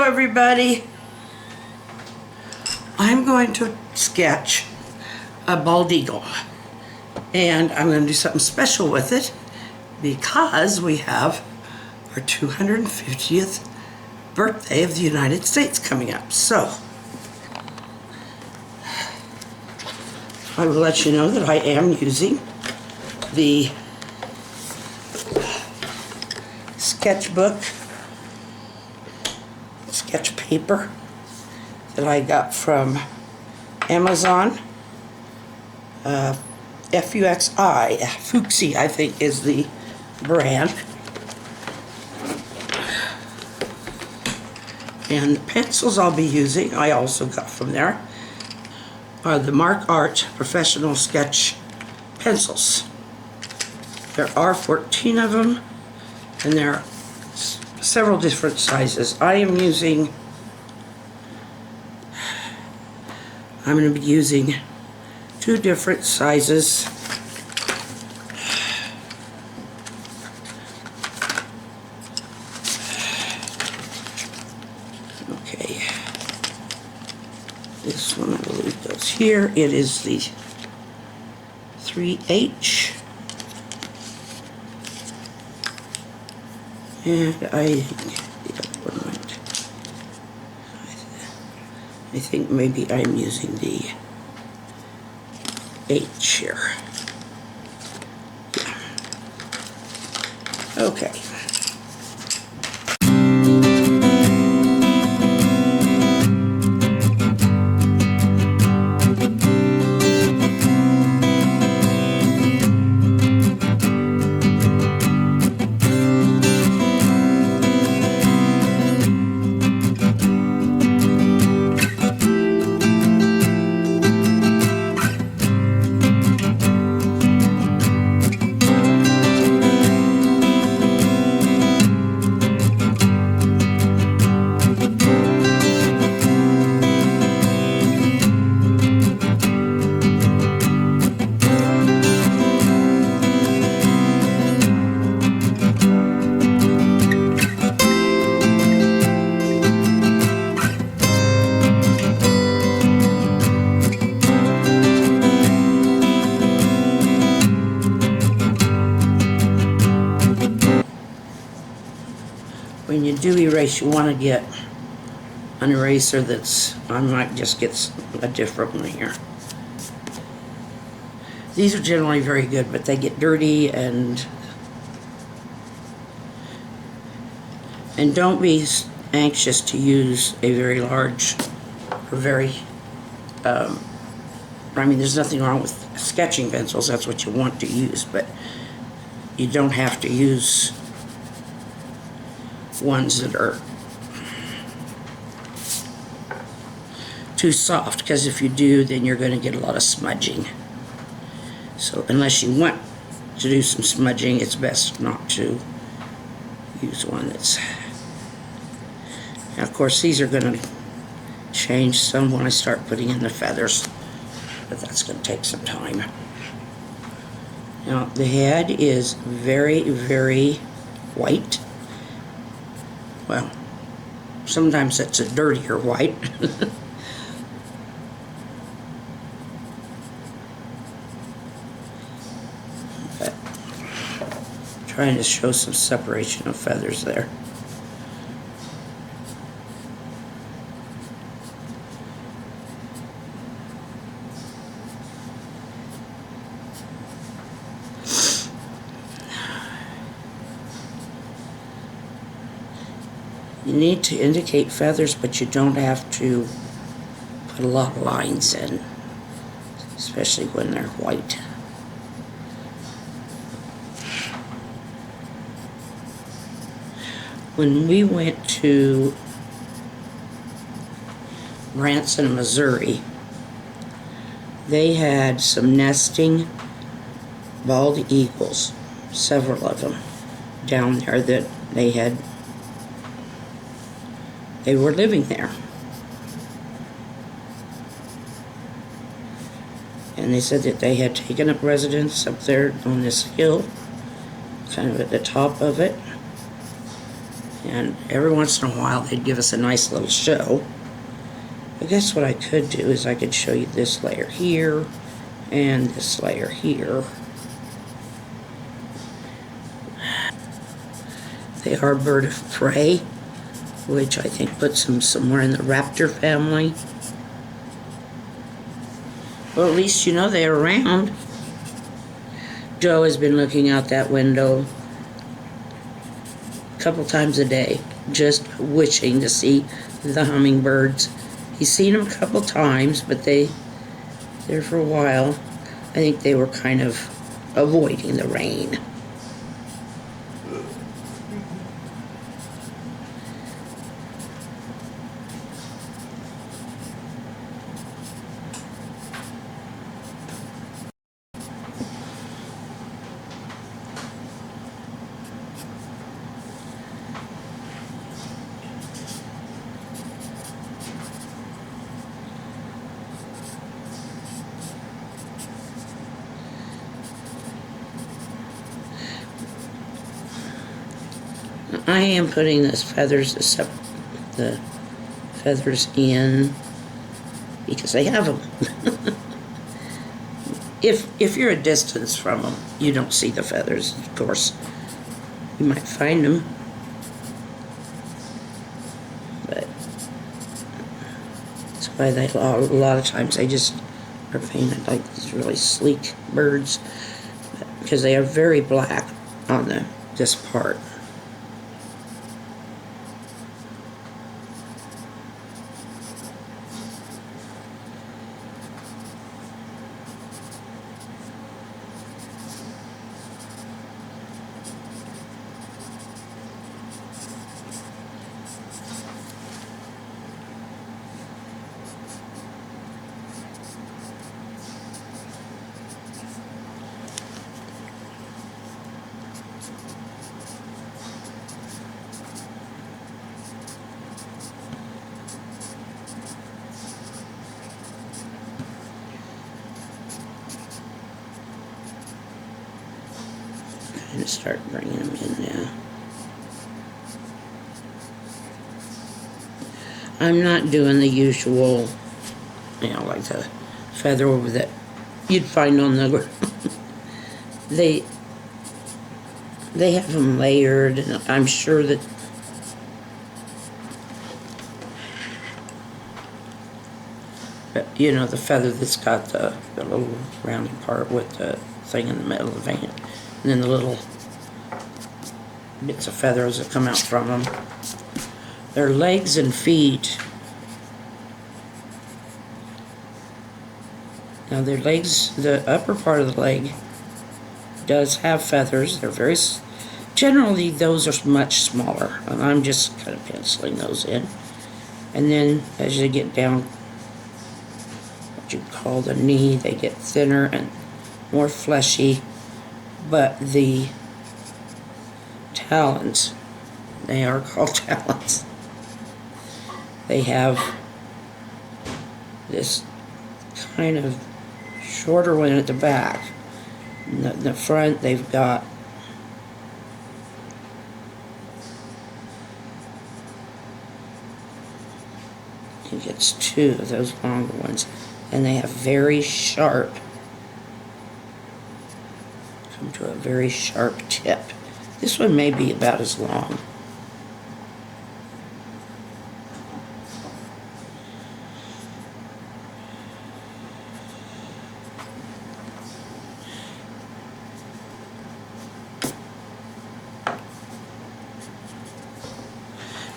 Hello everybody. I'm going to sketch a bald eagle and I'm going to do something special with it because we have our 250th birthday of the United States coming up. So I will let you know that I am using the sketchbook sketch paper that I got from Amazon. Fuxi, I think is the brand. And the pencils I'll be using, I also got from there, are the Mark Art Professional Sketch pencils. There are 14 of them, and there are several different sizes. I'm going to be using two different sizes. Okay, this one I believe goes here. It is the 3H. And I think maybe I'm using the H here. Yeah. Okay. When you do erase, you want to get an eraser that's, I might just get a different one here. These are generally very good, but they get dirty, and don't be anxious to use a very large or very, I mean, there's nothing wrong with sketching pencils, that's what you want to use, but you don't have to use ones that are too soft, because if you do, then you're going to get a lot of smudging. So unless you want to do some smudging, it's best not to use one that's... Now, of course, these are going to change some when I start putting in the feathers, but that's going to take some time. Now, the head is very, very white. Well, sometimes it's a dirtier white. But trying to show some separation of feathers there. You need to indicate feathers, but you don't have to put a lot of lines in, especially when they're white. When we went to Branson, Missouri, they had some nesting bald eagles, several of them down there that they were living there. And they said that they had taken up residence up there on this hill, kind of at the top of it. And every once in a while they'd give us a nice little show. I guess what I could do is I could show you this layer here and this layer here. They are a bird of prey, which I think puts them somewhere in the raptor family. Well, at least you know they're around. Joe has been looking out that window a couple times a day, just wishing to see the hummingbirds. He's seen them a couple times, but there for a while, I think they were kind of avoiding the rain. I am putting the feathers in because they have them. If you're a distance from them, you don't see the feathers, of course. You might find them, but that's why a lot of times they just are painted like these really sleek birds, because they are very black on this part. And start bringing them in now. I'm not doing the usual, like the feather over that you'd find on the ground. They have them layered, and I'm sure that the feather that's got the little rounded part with the thing in the middle of the vein, and then the little bits of feathers that come out from them. Their legs and feet. Now their legs, the upper part of the leg does have feathers. They're generally those are much smaller, and I'm just kind of penciling those in. And then as you get down what you call the knee, they get thinner and more fleshy. But the talons, they are called talons. They have this kind of shorter one at the back. In the front, they've got he gets two of those longer ones, and they have very sharp, come to a very sharp tip. This one may be about as long.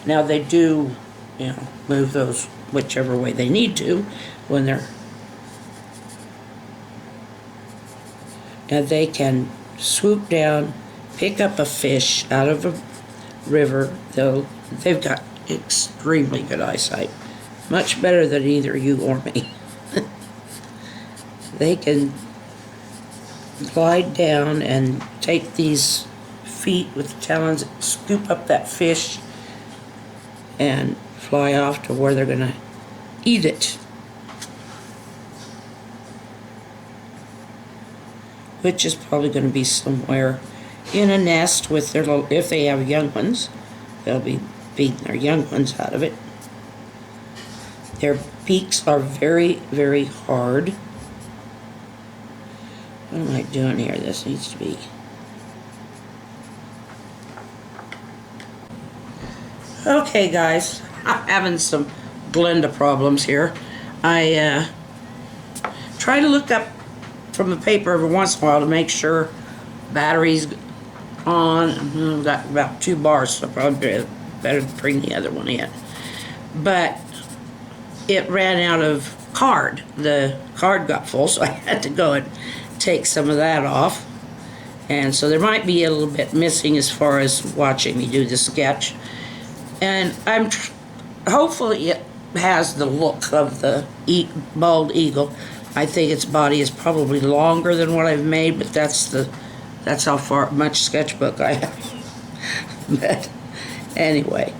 Now they do, move those whichever way they need to when they're, and they can swoop down, pick up a fish out of a river, though they've got extremely good eyesight, much better than either you or me. They can glide down and take these feet with the talons, scoop up that fish, and fly off to where they're going to eat it. Which is probably going to be somewhere in a nest with their little, if they have young ones, They'll be beating their young ones out of it. Their beaks are very, very hard. What am I doing here? This needs to be... Okay, guys, I'm having some Glenda problems here. I try to look up from the paper every once in a while to make sure battery's on. I've got about 2 bars, so probably better bring the other one in. But it ran out of card. The card got full, so I had to go and take some of that off. And so there might be a little bit missing as far as watching me do the sketch. And hopefully it has the look of the bald eagle. I think its body is probably longer than what I've made, but that's how much sketchbook I have. But anyway,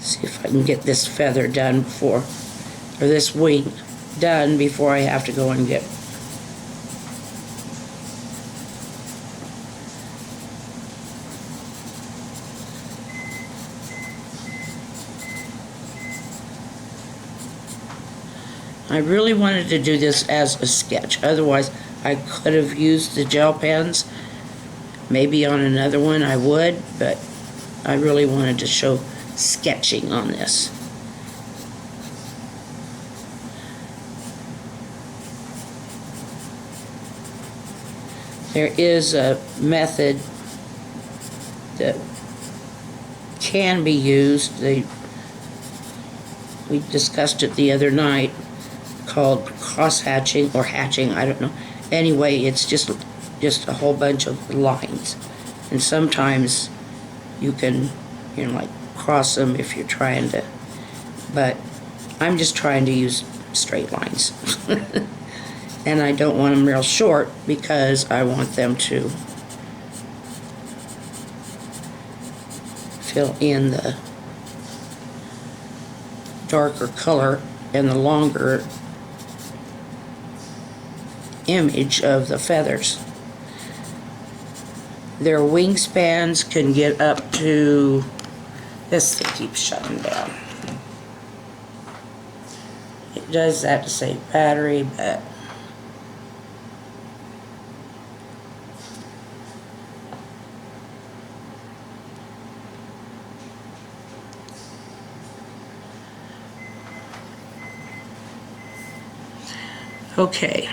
see if I can get this feather done or this wing done before I have to go and get I really wanted to do this as a sketch. Otherwise, I could have used the gel pens. Maybe on another one I would, but I really wanted to show sketching on this. There is a method that can be used. We discussed it the other night, called cross-hatching or hatching, I don't know. Anyway, it's just a whole bunch of lines. And sometimes you can, like cross them if you're trying to, but I'm just trying to use straight lines. And I don't want them real short because I want them to fill in the darker color and the longer image of the feathers. Their wingspans can get up to, this thing keeps shutting down. It does that to save battery, but okay.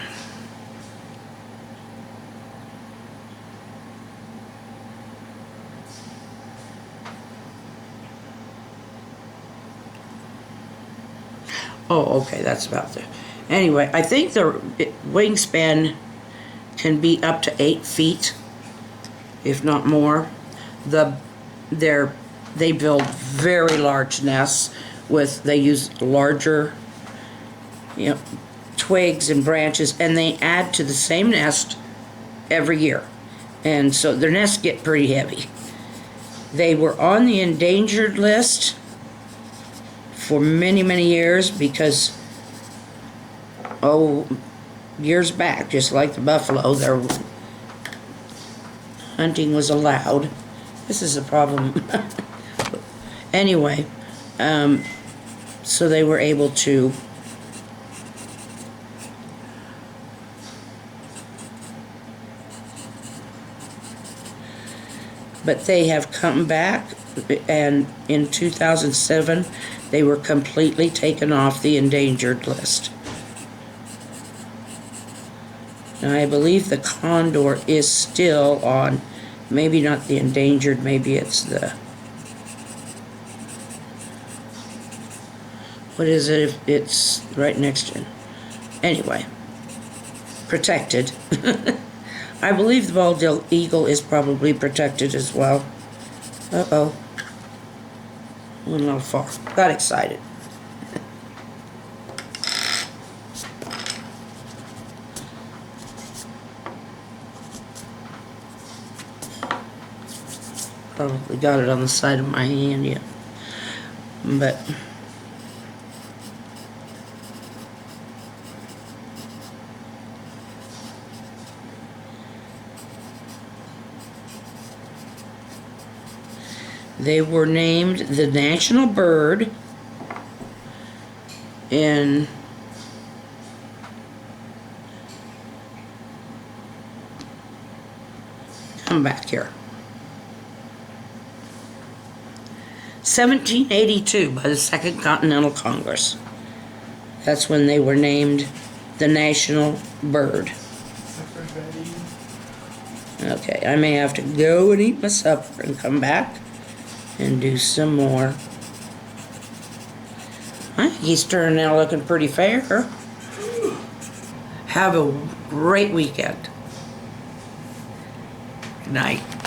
Oh, okay, that's about there. Anyway, I think the wingspan can be up to 8 feet, if not more. They build very large nests they use larger, twigs and branches, and they add to the same nest every year. And so their nests get pretty heavy. They were on the endangered list for many, many years because, years back, just like the buffalo, their hunting was allowed. This is a problem. Anyway, so they were able to but they have come back, and in 2007 they were completely taken off the endangered list. Now I believe the condor is still on, maybe not the endangered, maybe it's the, what is it if it's right next to it? Anyway, protected. I believe the bald eagle is probably protected as well. Uh-oh. Went a little far. Got excited. Probably got it on the side of my hand yet. But they were named the national bird in come back here. 1782 by the Second Continental Congress. That's when they were named the national bird. Okay, I may have to go and eat my supper and come back and do some more. I think he's turning out looking pretty fair. Have a great weekend. Good night.